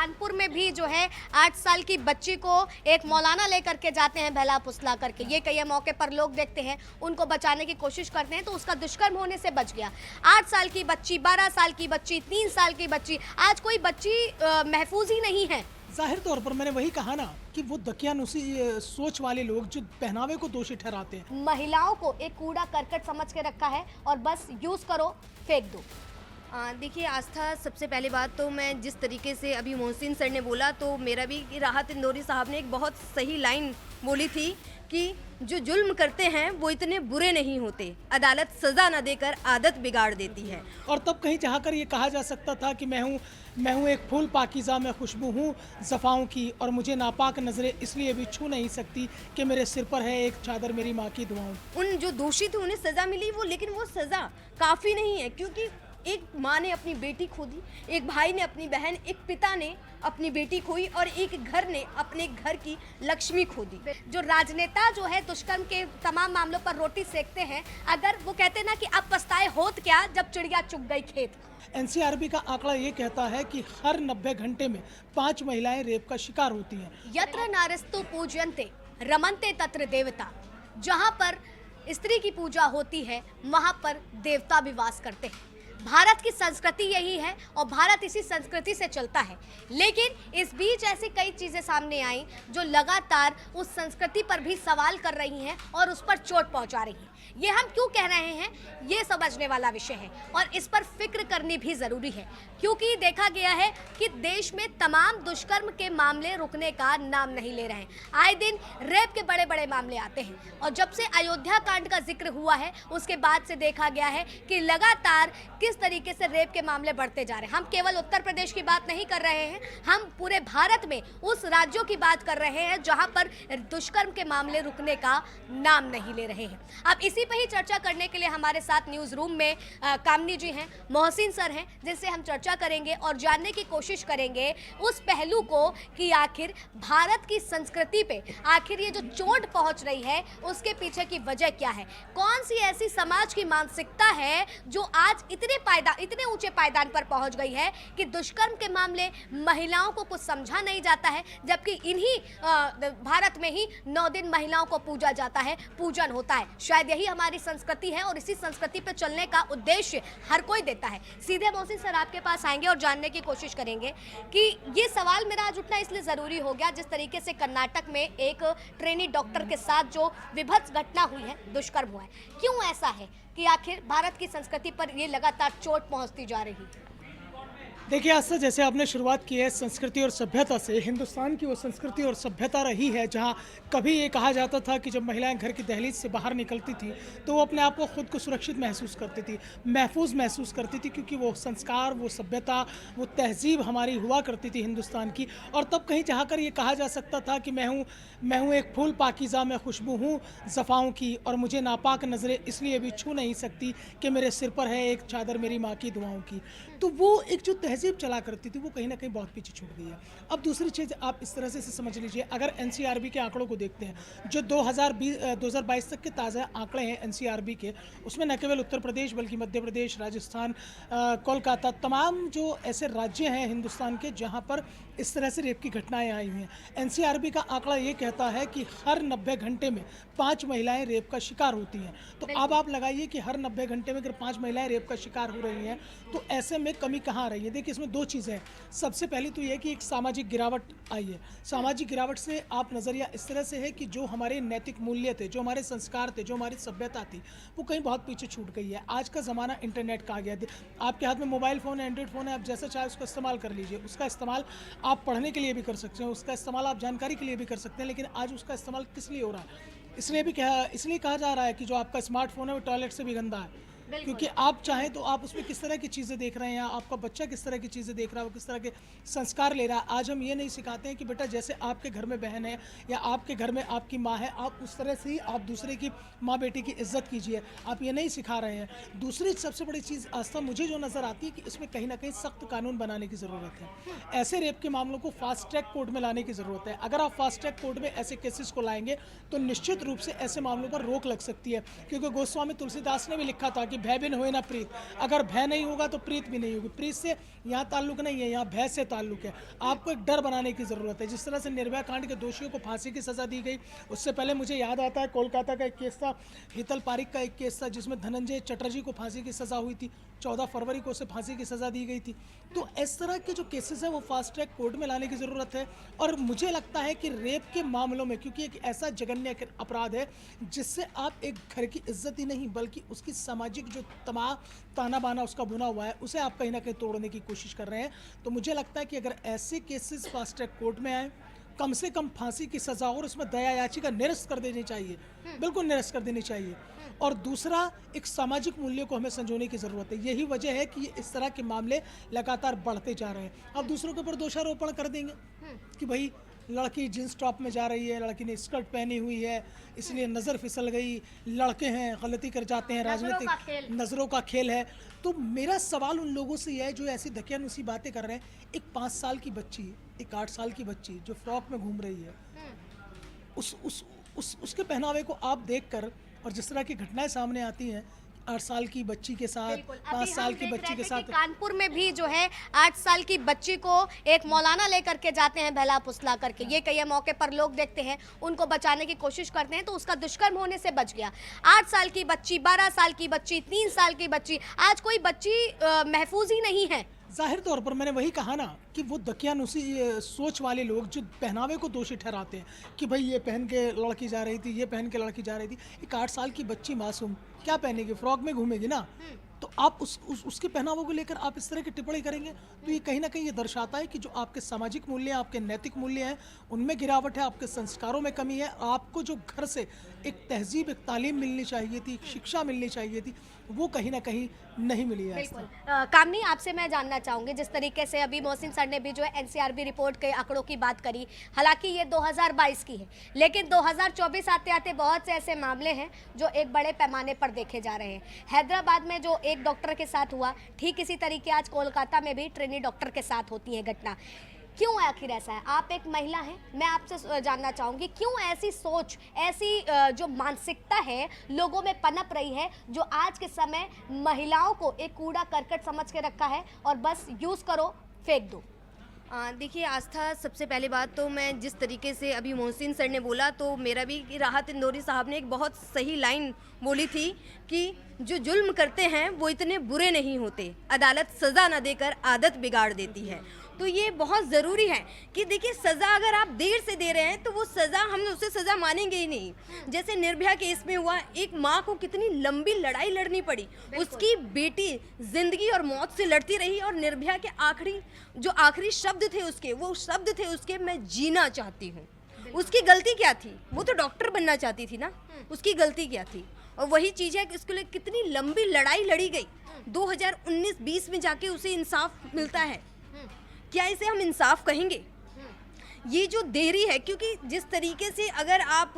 कानपुर में भी जो है 8 साल की बच्ची को एक मौलाना लेकर के जाते हैं बहला फुसला करके। ये कई मौके पर लोग देखते हैं, उनको बचाने की कोशिश करते हैं तो उसका दुष्कर्म होने से बच गया। 8 साल की बच्ची, 12 साल की बच्ची, 3 साल की बच्ची, आज कोई बच्ची महफूज ही नहीं है। जाहिर तौर पर मैंने वही कहा ना कि वो दकियानुसी सोच वाले लोग जो पहनावे को दोषी ठहराते हैं, महिलाओं को एक कूड़ा करकट समझ के रखा है और बस यूज करो, फेंक दो। देखिए आस्था, सबसे पहली बात तो मैं जिस तरीके से अभी मोहसिन सर ने बोला तो मेरा भी राहत इंदौरी साहब ने एक बहुत सही लाइन बोली थी कि जो जुल्म करते हैं वो इतने बुरे नहीं होते, अदालत सज़ा न देकर आदत बिगाड़ देती है। और तब कहीं चाहकर ये कहा जा सकता था कि मैं हूँ एक फूल पाकीज़ा, मैं खुशबू हूँ ज़फ़ाओं की, और मुझे नापाक नज़रें इसलिए भी छू नहीं सकती कि मेरे सिर पर है एक चादर मेरी माँ की दुआओं। उन जो दोषी थे उन्हें सज़ा मिली वो, लेकिन वो सज़ा काफ़ी नहीं है, क्योंकि एक माँ ने अपनी बेटी खो दी, एक भाई ने अपनी बहन, एक पिता ने अपनी बेटी खोई और एक घर ने अपने घर की लक्ष्मी खो दी। जो राजनेता जो है दुष्कर्म के तमाम मामलों पर रोटी सेकते हैं, अगर वो कहते ना कि अब पछताए होत क्या जब चिड़िया चुग गई खेत। एनसीआरबी का आंकड़ा ये कहता है कि हर 90 घंटे में 5 महिलाएं रेप का शिकार होती हैं। यत्र नारस्तु पूज्यन्ते रमन्ते तत्र देवता। जहाँ पर स्त्री की पूजा होती है वहाँ पर देवता भी वास करते हैं। भारत की संस्कृति यही है और भारत इसी संस्कृति से चलता है। लेकिन इस बीच ऐसी कई चीज़ें सामने आई जो लगातार उस संस्कृति पर भी सवाल कर रही हैं और उस पर चोट पहुंचा रही हैं। ये हम क्यों कह रहे हैं, ये समझने वाला विषय है और इस पर फिक्र करनी भी ज़रूरी है, क्योंकि देखा गया है कि देश में तमाम दुष्कर्म के मामले रुकने का नाम नहीं ले रहे हैं। आए दिन रेप के बड़े बड़े मामले आते हैं और जब से अयोध्या कांड का जिक्र हुआ है उसके बाद से देखा गया है कि लगातार किस तरीके से रेप के मामले बढ़ते जा रहे हैं। हम केवल उत्तर प्रदेश की बात नहीं कर रहे हैं, हम पूरे भारत में उस राज्यों की बात कर रहे हैं जहां पर दुष्कर्म के मामले रुकने का नाम नहीं ले रहे हैं। अब इसी पे ही चर्चा करने के लिए हमारे साथ न्यूज रूम में कामनी जी हैं, मोहसिन सर हैं, जिनसे हम चर्चा करेंगे और जानने की कोशिश करेंगे उस पहलू को कि आखिर भारत की संस्कृति पे आखिर ये जो चोट पहुंच रही है उसके पीछे की वजह क्या है। कौन सी ऐसी समाज की मानसिकता है जो आज इतने ऊंचे पायदान पर पहुंच गई है कि दुष्कर्म के मामले महिलाओं को कुछ समझा नहीं जाता है, जबकि इन्हीं भारत में ही 9 दिन महिलाओं को पूजा जाता है, पूजन होता है। शायद यही हमारी संस्कृति है और इसी संस्कृति पर चलने का उद्देश्य हर कोई देता है। सीधे मोहसिन सर आपके पास आएंगे और जानने की कोशिश करेंगे कि ये सवाल मेरा आज उठना इसलिए ज़रूरी हो गया जिस तरीके से कर्नाटक में एक ट्रेनी डॉक्टर के साथ जो विभत्स घटना हुई है, दुष्कर्म हुआ है। क्यों ऐसा है कि आखिर भारत की संस्कृति पर ये लगातार चोट पहुंचती जा रही है? देखिए आस्था, जैसे आपने शुरुआत की है संस्कृति और सभ्यता से, हिंदुस्तान की वो संस्कृति और सभ्यता रही है जहाँ कभी ये कहा जाता था कि जब महिलाएं घर की दहलीज से बाहर निकलती थी तो वो अपने आप को खुद को सुरक्षित महसूस करती थी, महफूज महसूस करती थी, क्योंकि वो संस्कार, वो सभ्यता, वो तहजीब हमारी हुआ करती थी हिंदुस्तान की। और तब कहीं चाहकर ये कहा जा सकता था कि मैं हूँ एक फूल पाकीज़ा, मैं खुशबू हूँ ज़फ़ाओं की, और मुझे नापाक नज़रें इसलिए भी छू नहीं सकती कि मेरे सिर पर है एक चादर मेरी माँ की दुआओं की। तो वो एक जो तहजीब चला करती थी वो कहीं ना कहीं बहुत पीछे छूट गई है। अब दूसरी चीज़ आप इस तरह से समझ लीजिए, अगर एनसीआरबी के आंकड़ों को देखते हैं जो 2022 तक के ताज़ा आंकड़े हैं एनसीआरबी के, उसमें न केवल उत्तर प्रदेश बल्कि मध्य प्रदेश, राजस्थान, कोलकाता, तमाम जो ऐसे राज्य हैं हिंदुस्तान के जहां पर इस तरह से रेप की घटनाएं आई हुई हैं। एनसीआरबी का आंकड़ा ये कहता है कि हर 90 घंटे में 5 महिलाएं रेप का शिकार होती हैं। तो अब आप लगाइए कि हर 90 घंटे में अगर 5 महिलाएं रेप का शिकार हो रही हैं तो ऐसे में कमी कहाँ आ रही है। देखिए इसमें 2 चीज़ें हैं। सबसे पहली तो ये कि एक सामाजिक गिरावट आई है। सामाजिक गिरावट से आप नज़रिया इस तरह से है कि जो हमारे नैतिक मूल्य थे, जो हमारे संस्कार थे, जो हमारी सभ्यता थी, वो कहीं बहुत पीछे छूट गई है। आज का ज़माना इंटरनेट का आ गया है। आपके हाथ में मोबाइल फ़ोन है, एंड्रॉइड फ़ोन है, आप जैसा चाहे उसका इस्तेमाल कर लीजिए। उसका इस्तेमाल आप पढ़ने के लिए भी कर सकते हैं, उसका इस्तेमाल आप जानकारी के लिए भी कर सकते हैं। लेकिन आज उसका इस्तेमाल किस लिए हो रहा है? इसलिए कहा जा रहा है कि जो आपका स्मार्टफोन है वो टॉयलेट से भी गंदा है। क्योंकि आप चाहें तो आप उसमें किस तरह की चीज़ें देख रहे हैं, आपका बच्चा किस तरह की चीज़ें देख रहा है, वो किस तरह के संस्कार ले रहा है। आज हम ये नहीं सिखाते हैं कि बेटा जैसे आपके घर में बहन है या आपके घर में आपकी माँ है, आप उस तरह से ही आप दूसरे की माँ बेटी की इज्जत कीजिए, आप ये नहीं सिखा रहे हैं। दूसरी सबसे बड़ी चीज़ आस्था मुझे जो नज़र आती है कि इसमें कहीं ना कहीं सख्त कानून बनाने की ज़रूरत है। ऐसे रेप के मामलों को फास्ट ट्रैक कोर्ट में लाने की ज़रूरत है। अगर आप फास्ट ट्रैक कोर्ट में ऐसे केसेस को लाएंगे तो निश्चित रूप से ऐसे मामलों पर रोक लग सकती है। क्योंकि गोस्वामी तुलसीदास ने भी लिखा था कि कि भय बिन होए ना प्रीत। अगर भय नहीं होगा तो प्रीत भी नहीं होगी। प्रीत से यहाँ ताल्लुक नहीं है, यहाँ भय से ताल्लुक है। आपको एक डर बनाने की ज़रूरत है। जिस तरह से निर्भया कांड के दोषियों को फांसी की सज़ा दी गई, उससे पहले मुझे याद आता है कोलकाता का एक केस था, हितल पारिक का एक केस था जिसमें धनंजय चटर्जी को फांसी की सज़ा हुई थी। 14 फरवरी को उसे फांसी की सज़ा दी गई थी। तो इस तरह के जो केसेस हैं वो फास्ट ट्रैक कोर्ट में लाने की ज़रूरत है। और मुझे लगता है कि रेप के मामलों में, क्योंकि एक ऐसा जघन्य अपराध है जिससे आप एक घर की इज्जत ही नहीं बल्कि उसकी सामाजिक जो ताना बाना उसका बुना हुआ है उसे आप कहीं ना कहीं तोड़ने की कोशिश कर रहे हैं। तो मुझे लगता है कि अगर ऐसे केसेस फास्ट ट्रैक कोर्ट में आए, कम से कम फांसी की सजा और उसमें दया याचिका निरस्त कर देनी चाहिए, बिल्कुल निरस्त कर देनी चाहिए। और दूसरा, एक सामाजिक मूल्य को हमें संजोने की ज़रूरत है। यही वजह है कि इस तरह के मामले लगातार बढ़ते जा रहे हैं। अब दूसरों के ऊपर दोषारोपण कर देंगे कि भाई लड़की जींस टॉप में जा रही है, लड़की ने स्कर्ट पहनी हुई है इसलिए नज़र फिसल गई, लड़के हैं गलती कर जाते हैं, राजनीतिक नज़रों का खेल है। तो मेरा सवाल उन लोगों से यह है जो ऐसी दकियानुसी बातें कर रहे हैं। एक 5 साल की बच्ची, एक 8 साल की बच्ची जो फ्रॉक में घूम रही है, उसके पहनावे को आप देखकर और जिस तरह की घटनाएं सामने आती हैं 8 साल की बच्ची के साथ, 5 साल की बच्ची के साथ, कानपुर में भी जो है 8 साल की बच्ची को एक मौलाना लेकर के जाते हैं बहला फुसला करके। ये कई मौके पर लोग देखते हैं, उनको बचाने की कोशिश करते हैं तो उसका दुष्कर्म होने से बच गया। 8 साल की बच्ची, 12 साल की बच्ची, 3 साल की बच्ची, आज कोई बच्ची महफूज ही नहीं है। जाहिर तौर पर मैंने वही कहा ना कि वो दकियानुसी सोच वाले लोग जो पहनावे को दोषी ठहराते हैं कि भाई ये पहन के लड़की जा रही थी, ये पहन के लड़की जा रही थी। एक 8 साल की बच्ची मासूम क्या पहनेगी, फ्रॉक में घूमेगी ना। तो आप उसके पहनावों को लेकर आप इस तरह की टिप्पणी करेंगे तो ये कहीं ना कहीं ये दर्शाता है कि जो आपके सामाजिक मूल्य हैं, आपके नैतिक मूल्य हैं, उनमें गिरावट है, आपके संस्कारों में कमी है। आपको जो घर से एक तहजीब, एक तालीम मिलनी चाहिए थी, एक शिक्षा मिलनी चाहिए थी, वो कहीं ना कहीं नहीं मिली है। बिल्कुल। कामनी, आपसे मैं जानना चाहूँगी, जिस तरीके से अभी मोहसिन सर ने भी जो है एनसीआरबी रिपोर्ट के आंकड़ों की बात करी, हालांकि ये 2022 की है, लेकिन 2024 आते आते बहुत से ऐसे मामले हैं जो एक बड़े पैमाने पर देखे जा रहे हैं। हैदराबाद में जो एक डॉक्टर के साथ हुआ, ठीक इसी तरीके आज कोलकाता में भी ट्रेनी डॉक्टर के साथ होती है घटना। क्यों आखिर ऐसा है? आप एक महिला हैं, मैं आपसे जानना चाहूँगी क्यों ऐसी सोच, ऐसी जो मानसिकता है लोगों में पनप रही है जो आज के समय महिलाओं को एक कूड़ा करकट समझ के रखा है और बस यूज़ करो फेंक दो। देखिए आस्था, सबसे पहले बात तो मैं जिस तरीके से अभी मोहसिन सर ने बोला तो मेरा भी कि राहत इंदौरी साहब ने एक बहुत सही लाइन बोली थी कि जो जुल्म करते हैं वो इतने बुरे नहीं होते, अदालत सज़ा न देकर आदत बिगाड़ देती है। तो ये बहुत ज़रूरी है कि देखिए सज़ा अगर आप देर से दे रहे हैं तो वो सज़ा, हम उसे सज़ा मानेंगे ही नहीं। जैसे निर्भया केस में हुआ, एक माँ को कितनी लंबी लड़ाई लड़नी पड़ी, उसकी बेटी ज़िंदगी और मौत से लड़ती रही और निर्भया के आखिरी शब्द थे उसके, वो शब्द थे उसके, मैं जीना चाहती हूँ। उसकी गलती क्या थी? वो तो डॉक्टर बनना चाहती थी ना, उसकी गलती क्या थी? और वही चीज़ है कि उसके लिए कितनी लंबी लड़ाई लड़ी गई, 2019-20 में जाके उसे इंसाफ मिलता है। क्या इसे हम इंसाफ कहेंगे? ये जो देरी है, क्योंकि जिस तरीके से अगर आप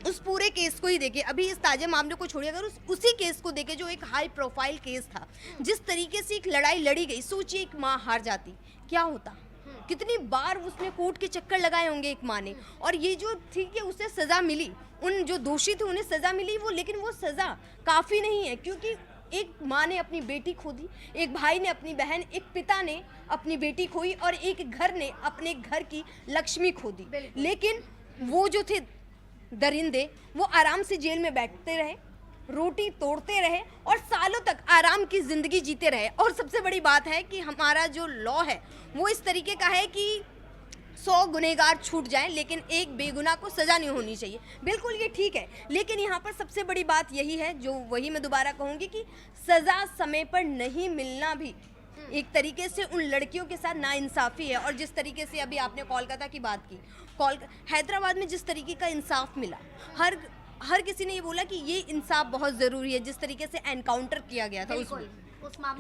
उस पूरे केस को ही देखें, अभी इस ताज़ा मामले को छोड़िए, अगर उसी केस को देखें जो एक हाई प्रोफाइल केस था, जिस तरीके से एक लड़ाई लड़ी गई, सोचिए एक माँ हार जाती, क्या होता? कितनी बार उसने कोर्ट के चक्कर लगाए होंगे एक माँ ने। और ये जो थी कि उसे सज़ा मिली, उन जो दोषी थे उन्हें सज़ा मिली, वो लेकिन वो सज़ा काफ़ी नहीं है, क्योंकि एक माँ ने अपनी बेटी खो दी, एक भाई ने अपनी बहन, एक पिता ने अपनी बेटी खोई और एक घर ने अपने घर की लक्ष्मी खो दी। लेकिन वो जो थे दरिंदे, वो आराम से जेल में बैठते रहे, रोटी तोड़ते रहे और सालों तक आराम की ज़िंदगी जीते रहे। और सबसे बड़ी बात है कि हमारा जो लॉ है वो इस तरीके का है कि 100 गुनहगार छूट जाएं लेकिन एक बेगुनाह को सज़ा नहीं होनी चाहिए। बिल्कुल ये ठीक है, लेकिन यहाँ पर सबसे बड़ी बात यही है, जो वही मैं दोबारा कहूँगी कि सज़ा समय पर नहीं मिलना भी एक तरीके से उन लड़कियों के साथ नाइंसाफ़ी है। और जिस तरीके से अभी आपने कोलकाता की बात की, हैदराबाद में जिस तरीके का इंसाफ मिला, हर किसी ने ये बोला कि ये इंसाफ बहुत ज़रूरी है, जिस तरीके से एनकाउंटर किया गया था उसमें।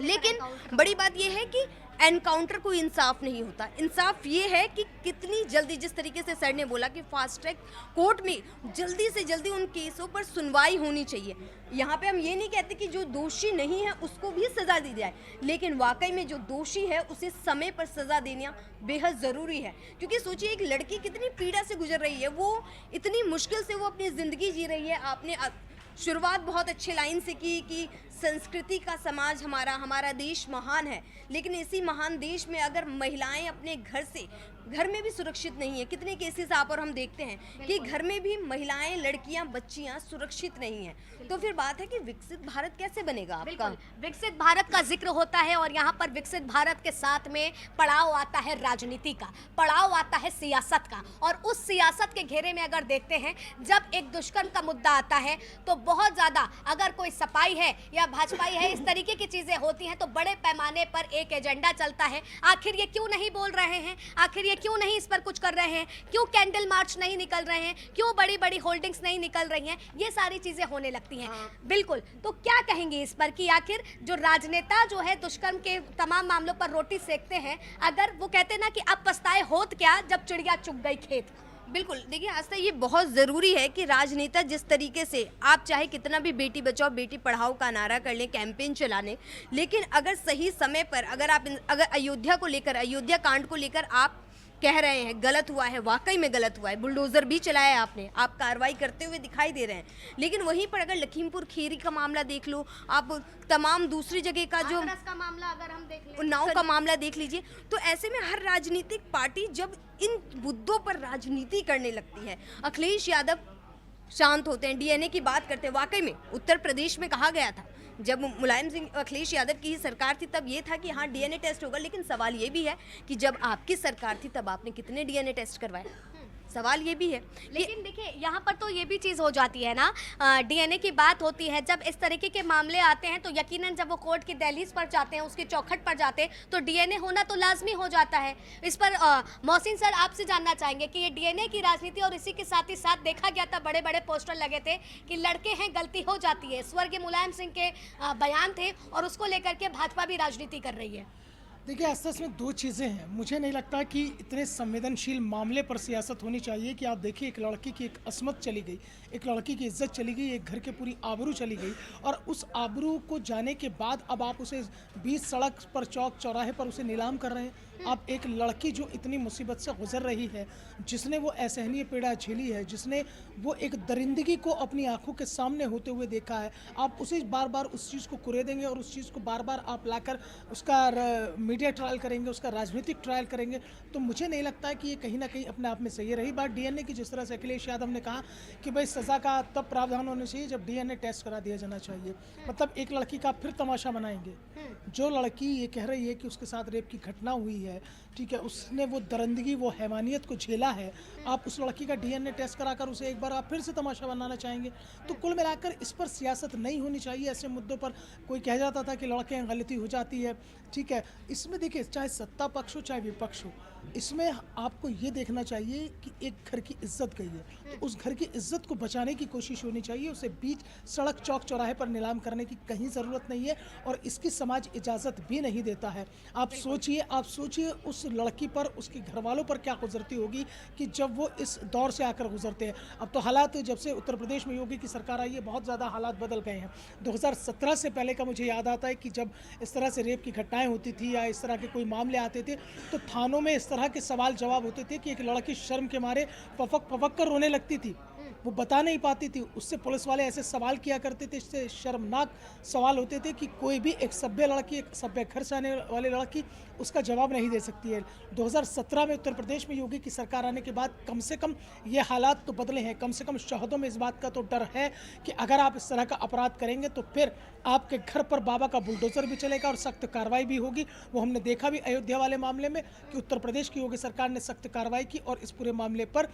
लेकिन बड़ी बात यह है कि एनकाउंटर कोई इंसाफ नहीं होता। इंसाफ ये है कि कितनी जल्दी, जिस तरीके से सर ने बोला कि फास्ट ट्रैक कोर्ट में जल्दी से जल्दी उन केसों पर सुनवाई होनी चाहिए। यहाँ पे हम ये नहीं कहते कि जो दोषी नहीं है उसको भी सज़ा दी जाए, लेकिन वाकई में जो दोषी है उसे समय पर सज़ा देना बेहद ज़रूरी है। क्योंकि सोचिए एक लड़की कितनी पीड़ा से गुजर रही है, वो इतनी मुश्किल से वो अपनी ज़िंदगी जी रही है, आपने शुरुआत बहुत अच्छे लाइन से की कि संस्कृति का समाज हमारा देश महान है, लेकिन इसी महान देश में अगर महिलाएं अपने घर में भी सुरक्षित नहीं है, कितने केसेस आप और हम देखते हैं कि घर में भी महिलाएं, लड़कियां, बच्चियां सुरक्षित नहीं हैं, तो फिर बात है कि विकसित भारत कैसे बनेगा आपका? बिल्कुल, विकसित भारत का जिक्र होता है और यहाँ पर विकसित भारत के साथ में पड़ाव आता है राजनीति का, पड़ाव आता है सियासत का। और उस सियासत के घेरे में अगर देखते हैं, जब एक दुष्कर्म का मुद्दा आता है तो बहुत ज़्यादा, अगर कोई सपाई है या भाजपाई है, इस तरीके की चीज़ें होती हैं तो बड़े पैमाने पर एक एजेंडा चलता है। आखिर ये क्यों नहीं बोल रहे हैं, आखिर ये क्यों नहीं इस पर कुछ कर रहे हैं, क्यों कैंडल मार्च नहीं निकल रहे हैं, क्यों बड़ी बड़ी होल्डिंग्स नहीं निकल रही हैं, ये सारी चीज़ें होने लगती हैं। बिल्कुल, तो क्या कहेंगे इस पर कि आखिर जो राजनेता जो है दुष्कर्म के तमाम मामलों पर रोटी सेकते हैं, अगर वो कहते हैं ना कि अब पछताए होत क्या जब चिड़िया चुग गई खेत। बिल्कुल, देखिए आस्था, ये बहुत ज़रूरी है कि राजनेता जिस तरीके से, आप चाहे कितना भी बेटी बचाओ बेटी पढ़ाओ का नारा कर लें, कैंपेन चला लें, लेकिन अगर सही समय पर अगर अयोध्या को लेकर, अयोध्या कांड को लेकर आप कह रहे हैं गलत हुआ है, वाकई में गलत हुआ है, बुलडोज़र भी चलाया आपने, आप कार्रवाई करते हुए दिखाई दे रहे हैं, लेकिन वहीं पर अगर लखीमपुर खीरी का मामला देख लो, आप तमाम दूसरी जगह का जो हाथरस का मामला अगर हम देख लें, उन्नाव का मामला देख लीजिए, तो ऐसे में हर राजनीतिक पार्टी जब इन मुद्दों पर राजनीति करने लगती है, अखिलेश यादव शांत होते हैं, डीएनए की बात करते हैं। वाकई में उत्तर प्रदेश में कहा गया था, जब मुलायम सिंह, अखिलेश यादव की ही सरकार थी, तब ये था कि हाँ डीएनए टेस्ट होगा, लेकिन सवाल ये भी है कि जब आपकी सरकार थी तब आपने कितने डीएनए टेस्ट करवाए, सवाल ये भी है। लेकिन देखिए यहाँ पर तो ये भी चीज़ हो जाती है ना, डीएनए की बात होती है, जब इस तरीके के मामले आते हैं तो यकीनन जब वो कोर्ट की दहलीज पर जाते हैं, उसकी चौखट पर जाते हैं, तो डीएनए होना तो लाजमी हो जाता है। इस पर मोहसिन सर आपसे जानना चाहेंगे कि ये डीएनए की राजनीति, और इसी के साथ ही साथ देखा गया था बड़े बड़े पोस्टर लगे थे कि लड़के हैं गलती हो जाती है, स्वर्गीय मुलायम सिंह के बयान थे, और उसको लेकर के भाजपा भी राजनीति कर रही है। देखिए असल में दो चीज़ें हैं। मुझे नहीं लगता कि इतने संवेदनशील मामले पर सियासत होनी चाहिए कि आप देखिए एक लड़की की एक असमत चली गई, एक लड़की की इज्जत चली गई, एक घर की पूरी आबरू चली गई, और उस आबरू को जाने के बाद अब आप उसे बीच सड़क पर, चौक चौराहे पर उसे नीलाम कर रहे हैं। आप एक लड़की जो इतनी मुसीबत से गुजर रही है, जिसने वो असहनीय पीड़ा झेली है, जिसने वो एक दरिंदगी को अपनी आंखों के सामने होते हुए देखा है, आप उसे बार बार उस चीज़ को कुरेदेंगे और उस चीज़ को बार बार आप लाकर उसका मीडिया ट्रायल करेंगे, उसका राजनीतिक ट्रायल करेंगे, तो मुझे नहीं लगता है कि ये कहीं ना कहीं अपने आप में सही है। रही बात डीएनए की, जिस तरह से अखिलेश यादव ने कहा कि भाई सज़ा का तब प्रावधान होना चाहिए जब डीएनए टेस्ट करा दिया जाना चाहिए, मतलब एक लड़की का फिर तमाशा बनाएंगे। जो लड़की ये कह रही है कि उसके साथ रेप की घटना हुई है, ठीक है, उसने वो दरिंदगी, वो हैवानियत को झेला है, आप उस लड़की का डीएनए टेस्ट कराकर उसे एक बार आप फिर से तमाशा बनाना चाहेंगे, तो कुल मिलाकर इस पर सियासत नहीं होनी चाहिए। ऐसे मुद्दों पर कोई कह जाता था कि लड़के हैं गलती हो जाती है, ठीक है, इसमें देखिए चाहे सत्ता पक्ष हो चाहे विपक्ष हो, इसमें आपको ये देखना चाहिए कि एक घर की इज्जत गई है, तो उस घर की इज्जत को बचाने की कोशिश होनी चाहिए। उसे बीच सड़क, चौक चौराहे पर नीलाम करने की कहीं ज़रूरत नहीं है, और इसकी समाज इजाज़त भी नहीं देता है। आप सोचिए उस लड़की पर, उसके घर वालों पर क्या गुजरती होगी कि जब वो इस दौर से आकर गुजरते हैं। अब तो हालात, जब से उत्तर प्रदेश में योगी की सरकार आई है, बहुत ज़्यादा हालात बदल गए हैं। 2017 से पहले का मुझे याद आता है कि जब इस तरह से रेप की घटनाएं होती थी या इस तरह के कोई मामले आते थे, तो थानों में इस तरह के सवाल जवाब होते थे कि एक लड़की शर्म के मारे पपक कर रोने लगती थी, वो बता नहीं पाती थी, उससे पुलिस वाले ऐसे सवाल किया करते थे, इससे शर्मनाक सवाल होते थे कि कोई भी एक सभ्य लड़की, एक सभ्य घर से आने वाली लड़की उसका जवाब नहीं दे सकती है। 2017 में उत्तर प्रदेश में योगी की सरकार आने के बाद कम से कम ये हालात तो बदले हैं। कम से कम शहदों में इस बात का तो डर है कि अगर आप इस तरह का अपराध करेंगे तो फिर आपके घर पर बाबा का बुलडोजर भी चलेगा और सख्त कार्रवाई भी होगी। वो हमने देखा भी अयोध्या वाले मामले में कि उत्तर प्रदेश की योगी सरकार ने सख्त कार्रवाई की और इस पूरे मामले पर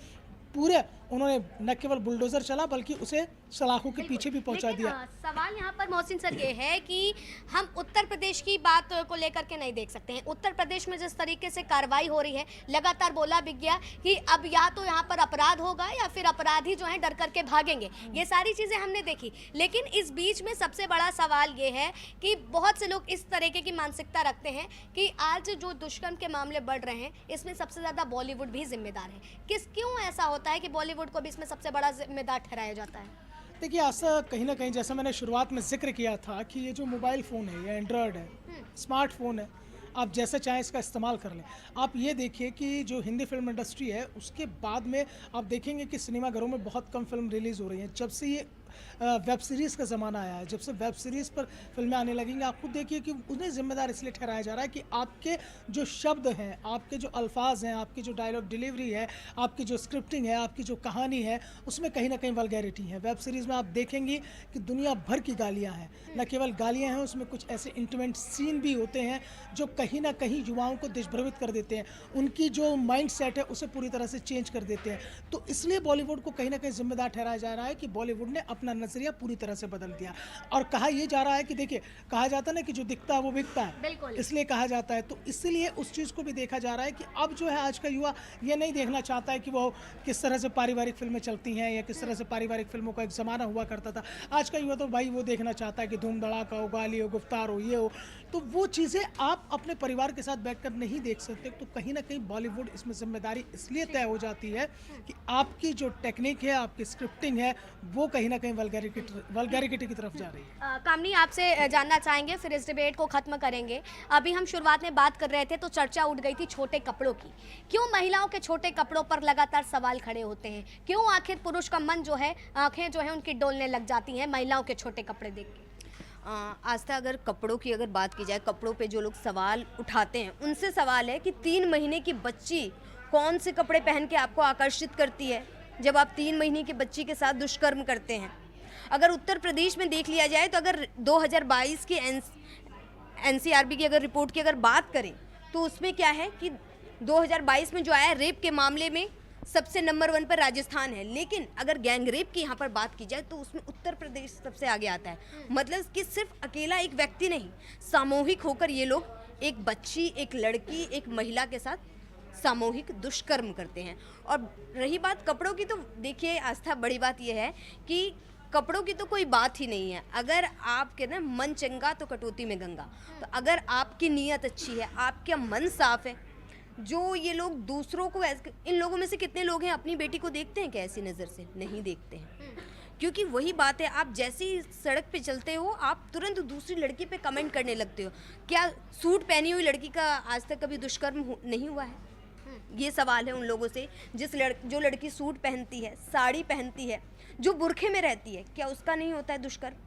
उन्होंने न केवल बुलडोजर चला बल्कि उसे सलाखों के पीछे भी पहुंचा दिया। सवाल यहाँ पर मोहसिन सर ये है कि हम उत्तर प्रदेश की बात को लेकर के नहीं देख सकते हैं। उत्तर प्रदेश में जिस तरीके से कार्रवाई हो रही है, लगातार बोला भी गया कि अब या तो यहाँ पर अपराध होगा या फिर अपराधी जो है डर करके भागेंगे, ये सारी चीज़ें हमने देखी। लेकिन इस बीच में सबसे बड़ा सवाल ये है कि बहुत से लोग इस तरीके की मानसिकता रखते हैं कि आज जो दुष्कर्म के मामले बढ़ रहे हैं, इसमें सबसे ज़्यादा बॉलीवुड भी जिम्मेदार है। क्यों ऐसा होता है कि बॉलीवुड को भी इसमें सबसे बड़ा जिम्मेदार ठहराया जाता है? देखिए ऐसा कहीं ना कहीं, जैसा मैंने शुरुआत में जिक्र किया था कि ये जो मोबाइल फ़ोन है या एंड्रॉयड है, स्मार्टफोन है, आप जैसे चाहें इसका इस्तेमाल कर लें। आप ये देखिए कि जो हिंदी फिल्म इंडस्ट्री है उसके बाद में आप देखेंगे कि सिनेमाघरों में बहुत कम फिल्म रिलीज़ हो रही हैं। जब से ये वेब सीरीज़ का ज़माना आया है, जब से वेब सीरीज़ पर फिल्में आने लगेंगी, आप खुद देखिए कि उन्हें जिम्मेदार इसलिए ठहराया जा रहा है कि आपके जो शब्द हैं, आपके जो अल्फाज हैं, आपकी जो डायलॉग डिलीवरी है, आपकी जो स्क्रिप्टिंग है, आपकी जो कहानी है, उसमें कहीं ना कहीं वल्गैरिटी है। वेब सीरीज़ में आप देखेंगी कि दुनिया भर की गालियाँ हैं, न केवल गालियाँ हैं, उसमें कुछ ऐसे इंटीमेट सीन भी होते हैं जो कहीं ना कहीं युवाओं को देशभ्रमित कर देते हैं, उनकी जो माइंड सेट है उसे पूरी तरह से चेंज कर देते हैं। तो इसलिए बॉलीवुड को कहीं ना कहीं जिम्मेदार ठहराया जा रहा है कि बॉलीवुड ने अपना नजरिया पूरी तरह से बदल दिया। और कहा यह जा रहा है कि देखिए, कहा जाता है ना कि जो दिखता है वो बिकता है, बिल्कुल। इसलिए कहा जाता है। तो इसलिए उस चीज़ को भी देखा जा रहा है कि अब जो है आज का युवा ये नहीं देखना चाहता है कि वो किस तरह से पारिवारिक फिल्में चलती हैं या किस तरह से पारिवारिक फिल्मों का एक ज़माना हुआ करता था। आज का युवा तो भाई वो देखना चाहता है कि धूम धड़ाका हो, गाली हो, गुफ्तार हो, ये हो। तो वो चीज़ें आप अपने परिवार के साथ बैठकर नहीं देख सकते। तो कहीं ना कहीं बॉलीवुड इसमें जिम्मेदारी इसलिए तय हो जाती है कि आपकी जो टेक्निक है, आपकी स्क्रिप्टिंग है, वो कहीं ना कहीं वल्गैरिटी की तरफ जा रही है। कामनी, आपसे जानना चाहेंगे, फिर इस डिबेट को खत्म करेंगे। अभी हम शुरुआत में बात कर रहे थे तो चर्चा उठ गई थी छोटे कपड़ों की। क्यों महिलाओं के छोटे कपड़ों पर लगातार सवाल खड़े होते हैं? क्यों आखिर पुरुष का मन जो है, आंखें जो है उनकी डोलने लग जाती हैं महिलाओं के छोटे कपड़े देख के? आस्था, अगर कपड़ों की अगर बात की जाए, कपड़ों पे जो लोग सवाल उठाते हैं उनसे सवाल है कि 3 महीने की बच्ची कौन से कपड़े पहन के आपको आकर्षित करती है जब आप 3 महीने की बच्ची के साथ दुष्कर्म करते हैं। अगर उत्तर प्रदेश में देख लिया जाए तो अगर 2022 की एनसीआरबी की अगर रिपोर्ट की अगर बात करें तो उसमें क्या है कि 2022 में जो आया रेप के मामले में सबसे नंबर 1 पर राजस्थान है, लेकिन अगर गैंग रेप की यहाँ पर बात की जाए तो उसमें उत्तर प्रदेश सबसे आगे आता है। मतलब कि सिर्फ अकेला एक व्यक्ति नहीं, सामूहिक होकर ये लोग एक बच्ची, एक लड़की, एक महिला के साथ सामूहिक दुष्कर्म करते हैं। और रही बात कपड़ों की, तो देखिए आस्था, बड़ी बात यह है कि कपड़ों की तो कोई बात ही नहीं है। अगर आपके ना मन चंगा तो कटौती में गंगा। तो अगर आपकी नीयत अच्छी है, आपका मन साफ है, जो ये लोग दूसरों को इन लोगों में से कितने लोग हैं अपनी बेटी को देखते हैं क्या ऐसी नज़र से? नहीं देखते हैं। क्योंकि वही बात है, आप जैसे ही सड़क पे चलते हो आप तुरंत दूसरी लड़की पे कमेंट करने लगते हो। क्या सूट पहनी हुई लड़की का आज तक कभी दुष्कर्म नहीं हुआ है? ये सवाल है उन लोगों से। जो लड़की सूट पहनती है, साड़ी पहनती है, जो बुरखे में रहती है, क्या उसका नहीं होता है दुष्कर्म?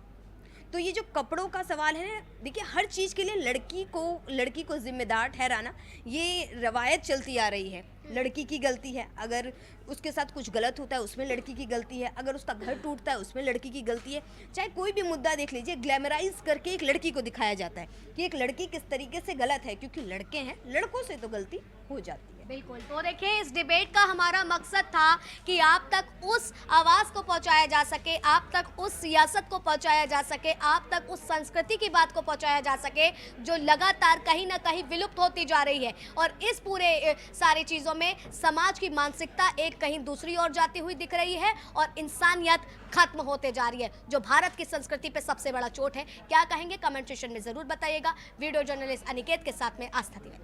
तो ये जो कपड़ों का सवाल है, देखिए हर चीज़ के लिए लड़की को जिम्मेदार ठहराना ये रवायत चलती आ रही है। लड़की की गलती है, अगर उसके साथ कुछ गलत होता है उसमें लड़की की गलती है, अगर उसका घर टूटता है उसमें लड़की की गलती है। चाहे कोई भी मुद्दा देख लीजिए, ग्लैमराइज करके एक लड़की को दिखाया जाता है कि एक लड़की किस तरीके से गलत है, क्योंकि लड़के हैं, लड़कों से तो गलती हो जाती है। बिल्कुल। तो देखिए, इस डिबेट का हमारा मकसद था कि आप तक उस आवाज़ को पहुंचाया जा सके, आप तक उस सियासत को पहुंचाया जा सके, आप तक उस संस्कृति की बात को पहुंचाया जा सके जो लगातार कहीं ना कहीं विलुप्त होती जा रही है। और इस पूरे सारी चीज़ों में समाज की मानसिकता एक कहीं दूसरी ओर जाती हुई दिख रही है और इंसानियत खत्म होते जा रही है, जो भारत की संस्कृति पे सबसे बड़ा चोट है। क्या कहेंगे? कमेंट सेक्शन में ज़रूर बताइएगा। वीडियो जर्नलिस्ट अनिकेत के साथ में आस्था तिवारी।